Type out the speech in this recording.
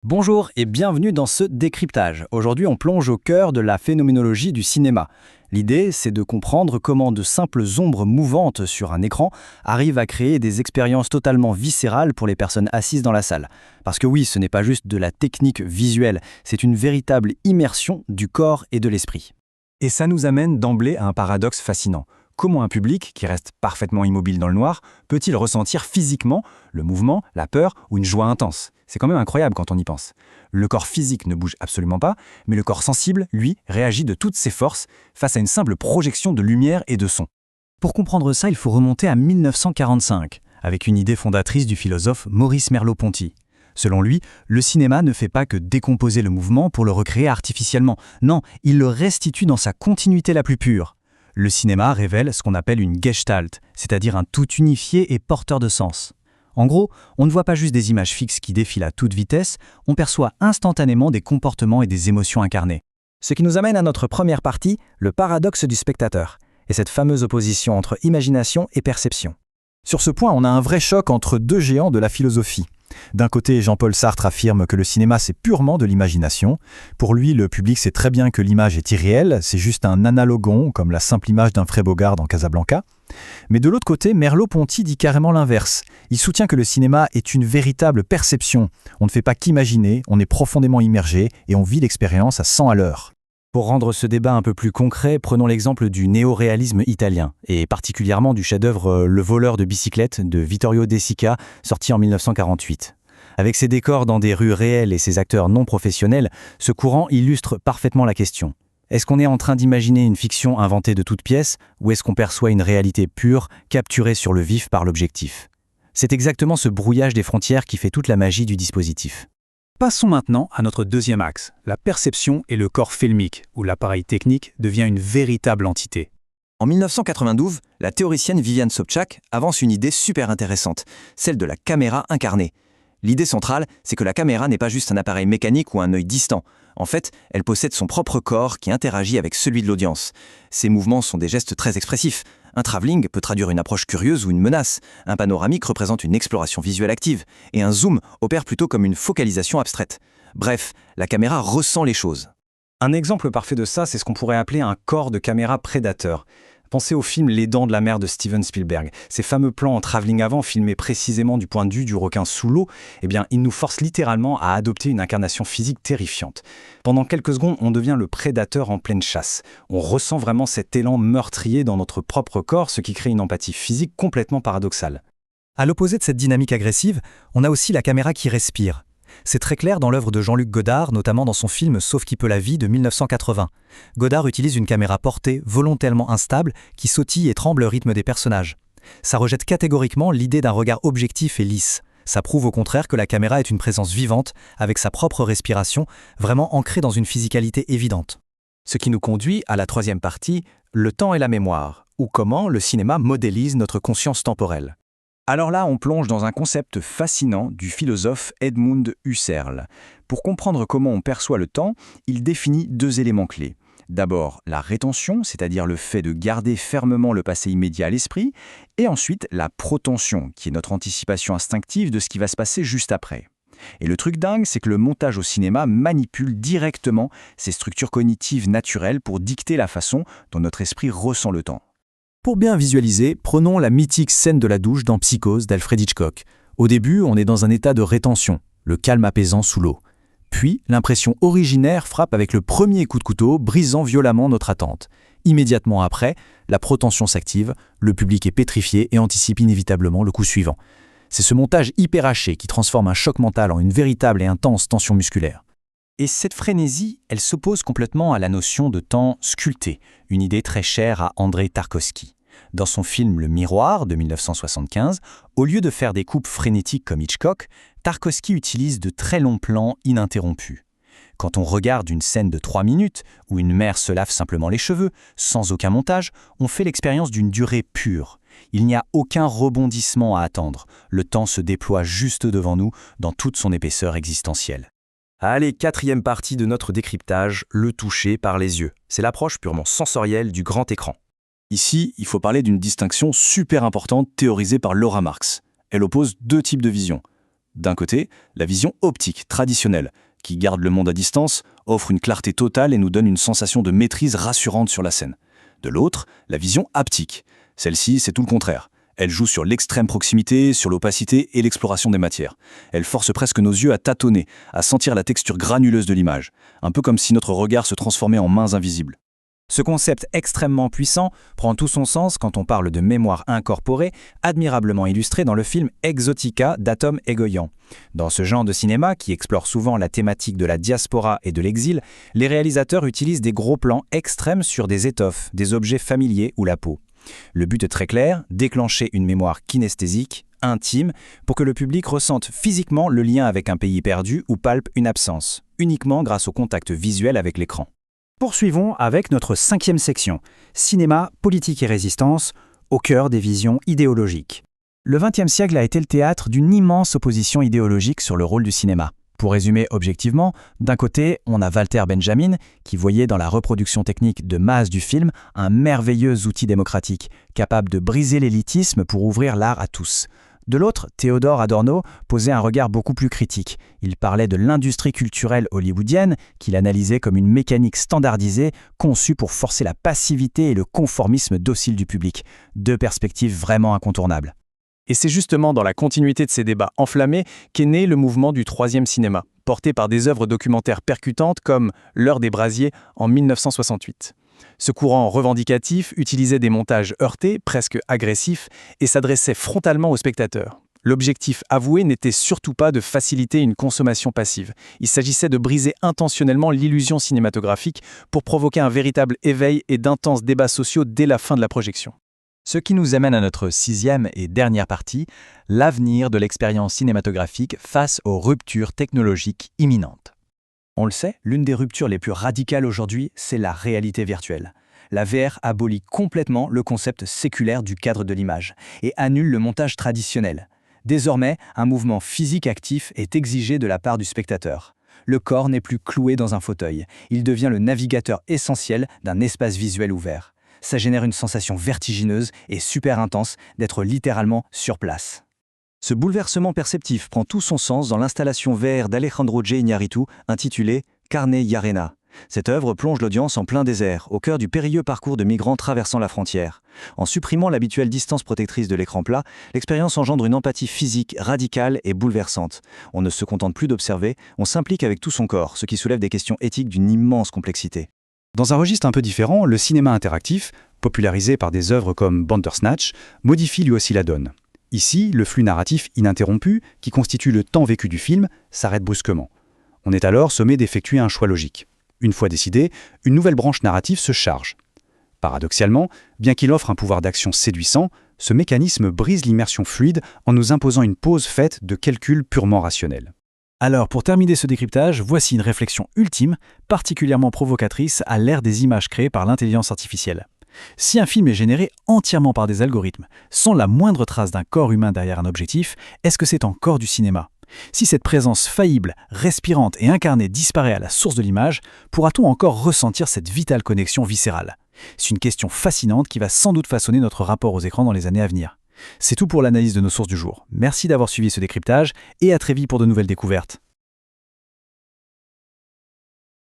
Bonjour et bienvenue dans ce décryptage. Aujourd'hui, on plonge au cœur de la phénoménologie du cinéma. L'idée, c'est de comprendre comment de simples ombres mouvantes sur un écran arrivent à créer des expériences totalement viscérales pour les personnes assises dans la salle. Parce que oui, ce n'est pas juste de la technique visuelle, c'est une véritable immersion du corps et de l'esprit. Et ça nous amène d'emblée à un paradoxe fascinant. Comment un public, qui reste parfaitement immobile dans le noir, peut-il ressentir physiquement le mouvement, la peur ou une joie intense? C'est quand même incroyable quand on y pense. Le corps physique ne bouge absolument pas, mais le corps sensible, lui, réagit de toutes ses forces face à une simple projection de lumière et de son. Pour comprendre ça, il faut remonter à 1945, avec une idée fondatrice du philosophe Maurice Merleau-Ponty. Selon lui, le cinéma ne fait pas que décomposer le mouvement pour le recréer artificiellement. Non, il le restitue dans sa continuité la plus pure. Le cinéma révèle ce qu'on appelle une gestalt, c'est-à-dire un tout unifié et porteur de sens. En gros, on ne voit pas juste des images fixes qui défilent à toute vitesse, on perçoit instantanément des comportements et des émotions incarnées. Ce qui nous amène à notre première partie, le paradoxe du spectateur, et cette fameuse opposition entre imagination et perception. Sur ce point, on a un vrai choc entre deux géants de la philosophie. D'un côté, Jean-Paul Sartre affirme que le cinéma, c'est purement de l'imagination. Pour lui, le public sait très bien que l'image est irréelle, c'est juste un analogon, comme la simple image d'un Frey-Bogard dans Casablanca. Mais de l'autre côté, Merleau-Ponty dit carrément l'inverse. Il soutient que le cinéma est une véritable perception. On ne fait pas qu'imaginer, on est profondément immergé et on vit l'expérience à 100 à l'heure. Pour rendre ce débat un peu plus concret, prenons l'exemple du néoréalisme italien, et particulièrement du chef-d'œuvre Le voleur de bicyclette de Vittorio De Sica, sorti en 1948. Avec ses décors dans des rues réelles et ses acteurs non professionnels, ce courant illustre parfaitement la question. Est-ce qu'on est en train d'imaginer une fiction inventée de toutes pièces, ou est-ce qu'on perçoit une réalité pure, capturée sur le vif par l'objectif? C'est exactement ce brouillage des frontières qui fait toute la magie du dispositif. Passons maintenant à notre deuxième axe, la perception et le corps filmique, où l'appareil technique devient une véritable entité. En 1992, la théoricienne Viviane Sobchak avance une idée super intéressante, celle de la caméra incarnée. L'idée centrale, c'est que la caméra n'est pas juste un appareil mécanique ou un œil distant. En fait, elle possède son propre corps qui interagit avec celui de l'audience. Ses mouvements sont des gestes très expressifs. Un travelling peut traduire une approche curieuse ou une menace. Un panoramique représente une exploration visuelle active. Et un zoom opère plutôt comme une focalisation abstraite. Bref, la caméra ressent les choses. Un exemple parfait de ça, c'est ce qu'on pourrait appeler un corps de caméra prédateur. Pensez au film Les Dents de la mer de Steven Spielberg. Ces fameux plans en travelling avant, filmés précisément du point de vue du requin sous l'eau, ils nous forcent littéralement à adopter une incarnation physique terrifiante. Pendant quelques secondes, on devient le prédateur en pleine chasse. On ressent vraiment cet élan meurtrier dans notre propre corps, ce qui crée une empathie physique complètement paradoxale. À l'opposé de cette dynamique agressive, on a aussi la caméra qui respire. C'est très clair dans l'œuvre de Jean-Luc Godard, notamment dans son film Sauf qui peut la vie de 1980. Godard utilise une caméra portée, volontairement instable, qui sautille et tremble au rythme des personnages. Ça rejette catégoriquement l'idée d'un regard objectif et lisse. Ça prouve au contraire que la caméra est une présence vivante, avec sa propre respiration, vraiment ancrée dans une physicalité évidente. Ce qui nous conduit à la troisième partie, le temps et la mémoire, ou comment le cinéma modélise notre conscience temporelle. Alors là, on plonge dans un concept fascinant du philosophe Edmund Husserl. Pour comprendre comment on perçoit le temps, il définit deux éléments clés. D'abord, la rétention, c'est-à-dire le fait de garder fermement le passé immédiat à l'esprit, et ensuite la protension, qui est notre anticipation instinctive de ce qui va se passer juste après. Et le truc dingue, c'est que le montage au cinéma manipule directement ces structures cognitives naturelles pour dicter la façon dont notre esprit ressent le temps. Pour bien visualiser, prenons la mythique scène de la douche dans Psychose d'Alfred Hitchcock. Au début, on est dans un état de rétention, le calme apaisant sous l'eau. Puis, l'impression originaire frappe avec le premier coup de couteau, brisant violemment notre attente. Immédiatement après, la protension s'active, le public est pétrifié et anticipe inévitablement le coup suivant. C'est ce montage hyper haché qui transforme un choc mental en une véritable et intense tension musculaire. Et cette frénésie, elle s'oppose complètement à la notion de temps sculpté, une idée très chère à Andrei Tarkovsky. Dans son film Le Miroir de 1975, au lieu de faire des coupes frénétiques comme Hitchcock, Tarkovsky utilise de très longs plans ininterrompus. Quand on regarde une scène de 3 minutes, où une mère se lave simplement les cheveux, sans aucun montage, on fait l'expérience d'une durée pure. Il n'y a aucun rebondissement à attendre, le temps se déploie juste devant nous dans toute son épaisseur existentielle. Allez, quatrième partie de notre décryptage, le toucher par les yeux. C'est l'approche purement sensorielle du grand écran. Ici, il faut parler d'une distinction super importante théorisée par Laura Marx. Elle oppose deux types de vision. D'un côté, la vision optique, traditionnelle, qui garde le monde à distance, offre une clarté totale et nous donne une sensation de maîtrise rassurante sur la scène. De l'autre, la vision haptique. Celle-ci, c'est tout le contraire. Elle joue sur l'extrême proximité, sur l'opacité et l'exploration des matières. Elle force presque nos yeux à tâtonner, à sentir la texture granuleuse de l'image, un peu comme si notre regard se transformait en mains invisibles. Ce concept extrêmement puissant prend tout son sens quand on parle de mémoire incorporée, admirablement illustré dans le film Exotica d'Atom Egoyan. Dans ce genre de cinéma, qui explore souvent la thématique de la diaspora et de l'exil, les réalisateurs utilisent des gros plans extrêmes sur des étoffes, des objets familiers ou la peau. Le but est très clair, déclencher une mémoire kinesthésique, intime, pour que le public ressente physiquement le lien avec un pays perdu ou palpe une absence, uniquement grâce au contact visuel avec l'écran. Poursuivons avec notre 5e section, cinéma, politique et résistance, au cœur des visions idéologiques. Le XXe siècle a été le théâtre d'une immense opposition idéologique sur le rôle du cinéma. Pour résumer objectivement, d'un côté, on a Walter Benjamin, qui voyait dans la reproduction technique de masse du film un merveilleux outil démocratique, capable de briser l'élitisme pour ouvrir l'art à tous. De l'autre, Theodor Adorno posait un regard beaucoup plus critique. Il parlait de l'industrie culturelle hollywoodienne, qu'il analysait comme une mécanique standardisée, conçue pour forcer la passivité et le conformisme docile du public. Deux perspectives vraiment incontournables. Et c'est justement dans la continuité de ces débats enflammés qu'est né le mouvement du troisième cinéma, porté par des œuvres documentaires percutantes comme L'heure des brasiers en 1968. Ce courant revendicatif utilisait des montages heurtés, presque agressifs, et s'adressait frontalement aux spectateurs. L'objectif avoué n'était surtout pas de faciliter une consommation passive. Il s'agissait de briser intentionnellement l'illusion cinématographique pour provoquer un véritable éveil et d'intenses débats sociaux dès la fin de la projection. Ce qui nous amène à notre 6e et dernière partie, l'avenir de l'expérience cinématographique face aux ruptures technologiques imminentes. On le sait, l'une des ruptures les plus radicales aujourd'hui, c'est la réalité virtuelle. La VR abolit complètement le concept séculaire du cadre de l'image et annule le montage traditionnel. Désormais, un mouvement physique actif est exigé de la part du spectateur. Le corps n'est plus cloué dans un fauteuil, il devient le navigateur essentiel d'un espace visuel ouvert. Ça génère une sensation vertigineuse et super intense d'être littéralement sur place. Ce bouleversement perceptif prend tout son sens dans l'installation VR d'Alejandro G. Iñárritu intitulée Carne y Arena. Cette œuvre plonge l'audience en plein désert, au cœur du périlleux parcours de migrants traversant la frontière. En supprimant l'habituelle distance protectrice de l'écran plat, l'expérience engendre une empathie physique radicale et bouleversante. On ne se contente plus d'observer, on s'implique avec tout son corps, ce qui soulève des questions éthiques d'une immense complexité. Dans un registre un peu différent, le cinéma interactif, popularisé par des œuvres comme Bandersnatch, modifie lui aussi la donne. Ici, le flux narratif ininterrompu, qui constitue le temps vécu du film, s'arrête brusquement. On est alors sommé d'effectuer un choix logique. Une fois décidé, une nouvelle branche narrative se charge. Paradoxalement, bien qu'il offre un pouvoir d'action séduisant, ce mécanisme brise l'immersion fluide en nous imposant une pause faite de calculs purement rationnels. Alors, pour terminer ce décryptage, voici une réflexion ultime, particulièrement provocatrice à l'ère des images créées par l'intelligence artificielle. Si un film est généré entièrement par des algorithmes, sans la moindre trace d'un corps humain derrière un objectif, est-ce que c'est encore du cinéma ? Si cette présence faillible, respirante et incarnée disparaît à la source de l'image, pourra-t-on encore ressentir cette vitale connexion viscérale ? C'est une question fascinante qui va sans doute façonner notre rapport aux écrans dans les années à venir. C'est tout pour l'analyse de nos sources du jour. Merci d'avoir suivi ce décryptage et à très vite pour de nouvelles découvertes.